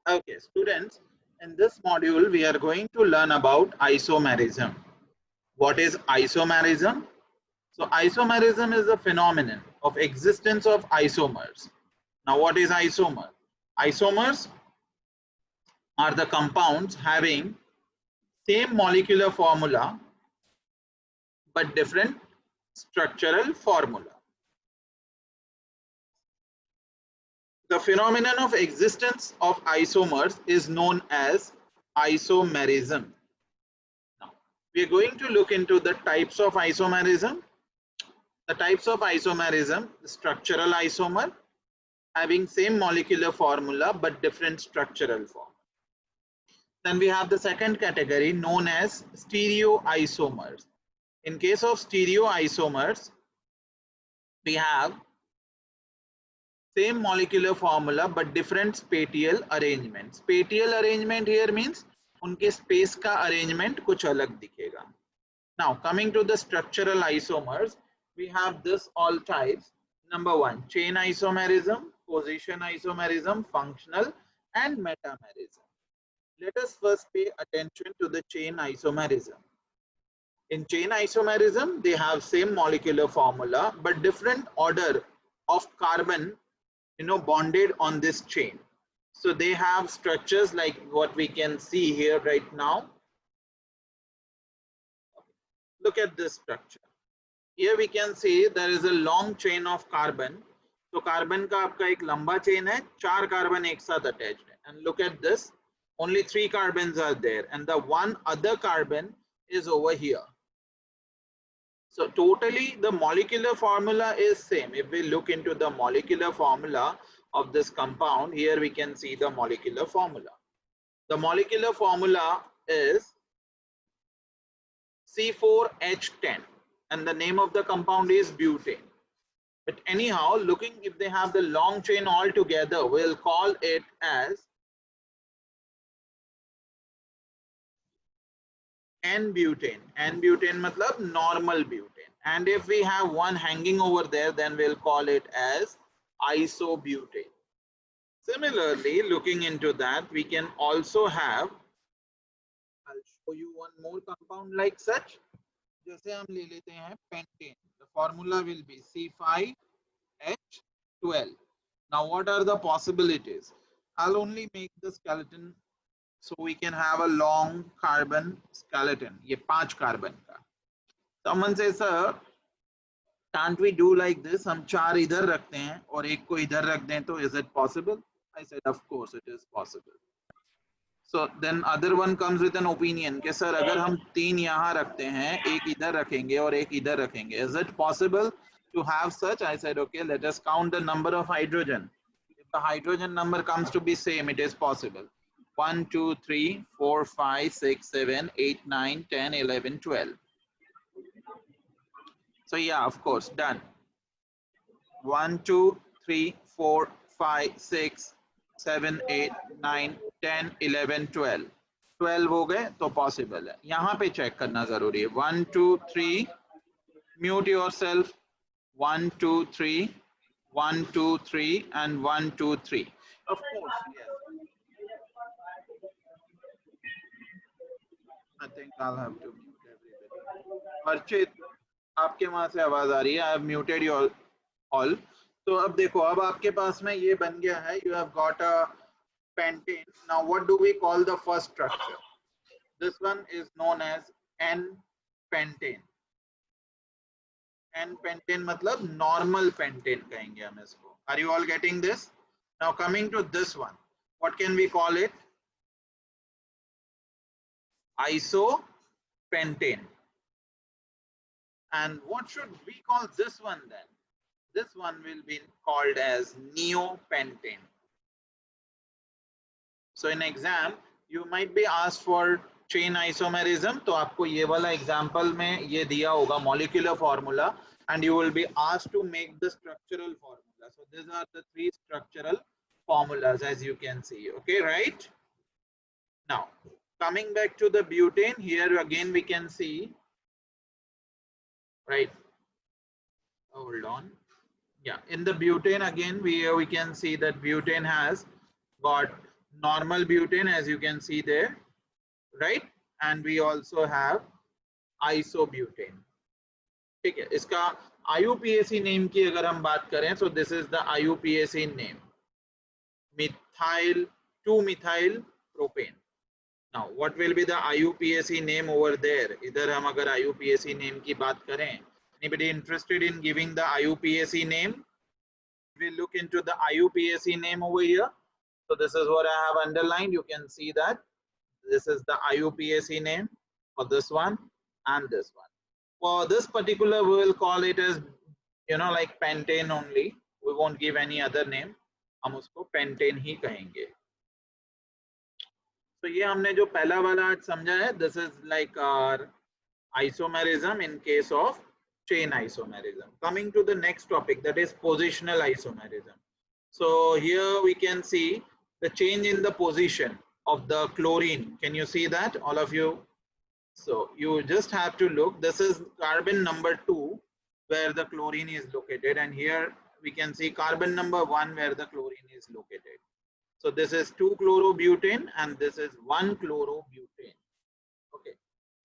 Okay, students, in this module, we are going to learn about isomerism. What is isomerism? So, isomerism is a phenomenon of existence of isomers. Now, what is isomer? Isomers are the compounds having same molecular formula but different structural formula. The phenomenon of existence of isomers is known as isomerism. Now, we are going to look into the types of isomerism. The types of isomerism: structural isomer, having same molecular formula but different structural form. Then we have the second category known as stereoisomers. In case of stereoisomers, we have same molecular formula but different spatial arrangement. Spatial arrangement here means उनके space का arrangement कुछ अलग दिखेगा. Now coming to the structural isomers, we have this all types. Number one, chain isomerism, position isomerism, functional and metamerism. Let us first pay attention to the chain isomerism. In chain isomerism, they have same molecular formula but different order of carbon bonded on this chain. So they have structures like what we can see here right now. Look at this structure. Here we can see there is a long chain of carbon. So carbon का आपका एक लंबा chain है, 4 carbon एक साथ attached है. And look at this, only 3 carbons are there and the one other carbon is over here. So totally the molecular formula is same. If we look into the molecular formula of this compound, here we can see the molecular formula. The molecular formula is C4H10 and the name of the compound is butane. But anyhow, looking if they have the long chain all together, we'll call it as N-butane. N-butane matlab normal butane. And if we have one hanging over there, then we'll call it as isobutane. Similarly, looking into that, we can also have, I'll show you one more compound like such. जैसे हम ले लेते हैं pentane. The formula will be C5H12. Now, what are the possibilities? I'll only make the skeleton so we can have a long carbon skeleton. ये 5 carbon का. Someone says, sir, can't we do like this? हम 4 इधर रखते हैं और एक को इधर रख दें तो is it possible? I said, of course it is possible. So then other one comes with an opinion कि सर अगर हम 3 यहाँ रखते हैं, एक इधर रखेंगे और एक इधर रखेंगे, is it possible to have such? I said, okay, let us count the number of hydrogen. If the hydrogen number comes to be same, it is possible. 1, 2, 3, 4, 5, 6, 7, 8, 9, 10, 11, 12. So yeah, of course, done. 1, 2, 3, 4, 5, 6, 7, 8, 9, 10, 11, 12. 12 हो गए तो possible है. यहाँ पे check करना जरूरी है. 1, 2, 3. Mute yourself. 1, 2, 3. 1, 2, 3 and 1, 2, 3. Of course, yes. I think I'll have to mute everybody. Archit, आपके वहां से आवाज आ रही है. I have muted you all. तो अब देखो, अब आपके पास में ये बन गया है. You have got a pentane. Now, what do we call the first structure? This one is known as N-pentane. N-pentane मतलब normal pentane कहेंगे हम इसको. Are you all getting this? Now coming to this one, what can we call it? Isopentane. And what should we call this one then? This one will be called as neopentane. So in exam, you might be asked for chain isomerism. तो आपको ये वाला example में ये दिया होगा molecular formula, and you will be asked to make the structural formula. So these are the 3 structural formulas as you can see. Okay, right? Now coming back to the butane, here again we can see, right? Hold on. Yeah, in the butane again we can see that butane has got normal butane, as you can see there, right? And we also have isobutane. ठीक है, इसका IUPAC name की अगर हम बात करें, so this is the IUPAC name, methyl 2-methyl propane. Now what will be the IUPAC name over there? इधर हम अगर IUPAC name की बात करें, anybody interested in giving the IUPAC name? We look into the IUPAC name over here. So this is what I have underlined. You can see that this is the IUPAC name for this one and this one. For this particular, we will call it as, you know, like pentane only. We won't give any other name. हम उसको pentane ही कहेंगे. So ये हमने जो पहला वाला समझा है, this is like our isomerism in case of chain isomerism. Coming to the next topic, that is positional isomerism. So here we can see the change in the position of the chlorine. Can you see that, all of you? So you just have to look. This is carbon number 2 where the chlorine is located, and here we can see carbon number 1 where the chlorine is located. So this is 2-chlorobutane and this is 1-chlorobutane. Okay,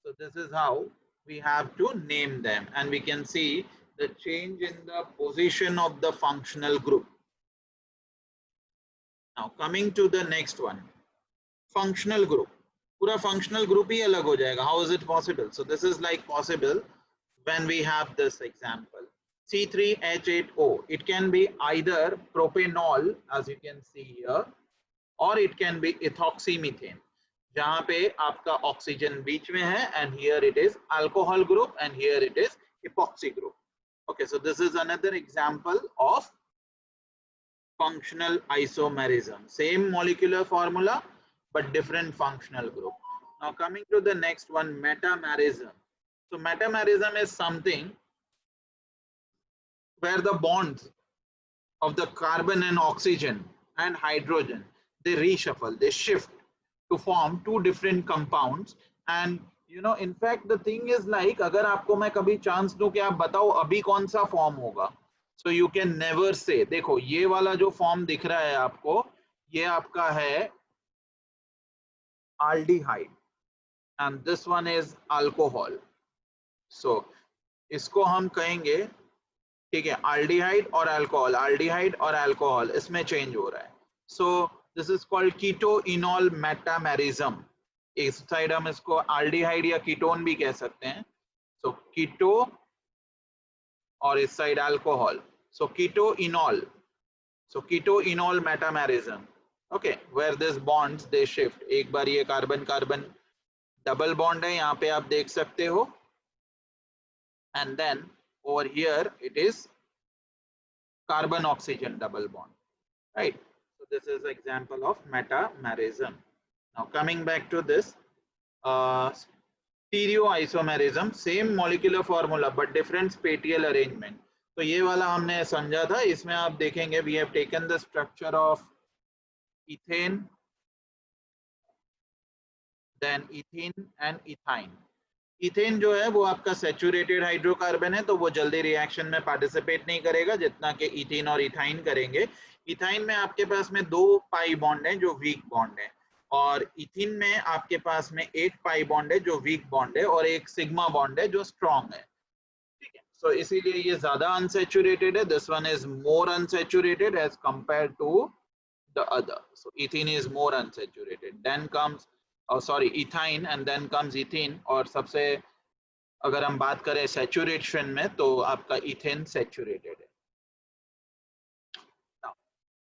so this is how we have to name them, and we can see the change in the position of the functional group. Now coming to the next one, functional group. पूरा functional group ही अलग हो जाएगा. How is it possible? So this is like possible when we have this example, C3H8O. It can be either propanol, as you can see here, or it can be ethoxymethane, जहाँ पे आपका oxygen बीच में है, and here it is alcohol group and here it is epoxy group. Okay, so this is another example of functional isomerism. Same molecular formula but different functional group. Now coming to the next one, metamerism. So metamerism is something where the bonds of the carbon and oxygen and hydrogen, they reshuffle, they shift to form two different compounds. And you know, in fact the thing is like, अगर आपको मैं कभी chance दूं कि आप बताओ अभी कौन सा फॉर्म होगा, so you can never say. देखो ये वाला जो फॉर्म दिख रहा है आपको, ये आपका है aldehyde and this one is alcohol. So इसको हम कहेंगे, ठीक है, aldehyde और alcohol, aldehyde और alcohol इसमें चेंज हो रहा है. So this is called keto-enol metamerism. इस साइड हम इसको aldehyde या कीटोन भी कह सकते हैं. So keto और इस side alcohol. So keto-enol. So keto-enol metamerism. Okay, where these bonds they shift. एक बार ये कार्बन कार्बन डबल बॉन्ड है, यहाँ पे आप देख सकते हो, and then over here it is carbon oxygen double bond, right? So this is example of metamerism. Now coming back to this stereoisomerism, same molecular formula but different spatial arrangement. तो ये वाला हमने समझा था. इसमें आप देखेंगे we have taken the structure of ethane, then ethene and ethyne. Ethane जो है वो आपका सैचुरेटेड हाइड्रोकार्बन है, तो वो जल्दी रिएक्शन में पार्टिसिपेट नहीं करेगा जितना कि इथेन और इथाइन करेंगे. इथाइन में आपके पास में 2 पाई बॉन्ड है जो वीक बॉन्ड है, और इथीन में आपके पास में 8 पाई बॉन्ड है जो वीक बॉन्ड है, और एक सिग्मा बॉन्ड है जो स्ट्रॉन्ग है. ठीक है, सो इसीलिए ये ज्यादा अनसैचुरेटेड है. This one is more unsaturated as compare to the other. So ethene is more unsaturated, then comes sorry ethyne and then comes ethene. और सबसे अगर हम बात करें सैचुरेशन में तो आपका इथेन सैचुरेटेड है.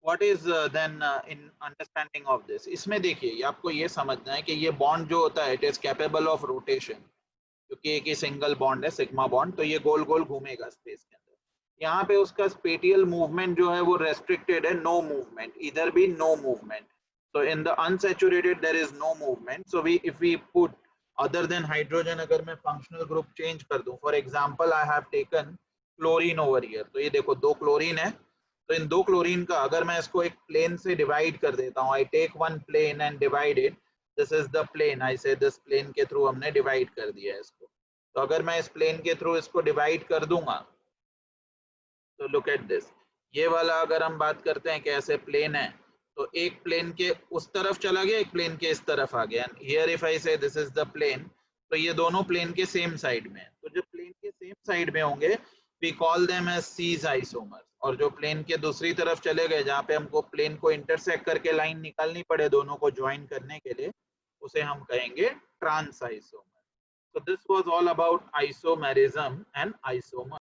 What is then in understanding of this, इसमें देखिए आपको ये समझना है कि ये बॉन्ड जो होता है it is capable of rotation, क्योंकि एक ही सिंगल बॉन्ड है सिग्मा बॉन्ड, तो ये गोल गोल घूमेगा स्पेस के अंदर. यहाँ पे उसका स्पेटियल मूवमेंट जो है वो रेस्ट्रिक्टेड है, नो मूवमेंट, इधर भी no movement. So in the unsaturated there is no movement. So if we put other than hydrogen, अगर मैं functional group change कर दूं, for example I have taken chlorine over here. तो ये देखो 2 क्लोरीन है, तो इन 2 क्लोरीन का अगर मैं इसको एक प्लेन से डिवाइड कर देता हूँ, I take one plane and divide it. This is the plane. I say this plane के थ्रू हमने डिवाइड कर दिया है इसको. तो अगर मैं इस प्लेन के थ्रू इसको डिवाइड कर दूंगा, तो look at this. ये वाला अगर हम बात करते हैं कि ऐसे प्लेन है, तो एक प्लेन के उस तरफ चला गया, एक प्लेन के इस तरफ आ गया। हियर इफ आई से दिस इज द प्लेन, तो ये दोनों प्लेन के सेम साइड में है। तो जो प्लेन के सेम साइड में होंगे we call them as cis isomers, और जो प्लेन के दूसरी तरफ चले गए जहाँ पे हमको प्लेन को इंटरसेक्ट करके लाइन निकालनी पड़े दोनों को ज्वाइन करने के लिए, उसे हम कहेंगे trans isomer. So this was all about isomerism and isomer.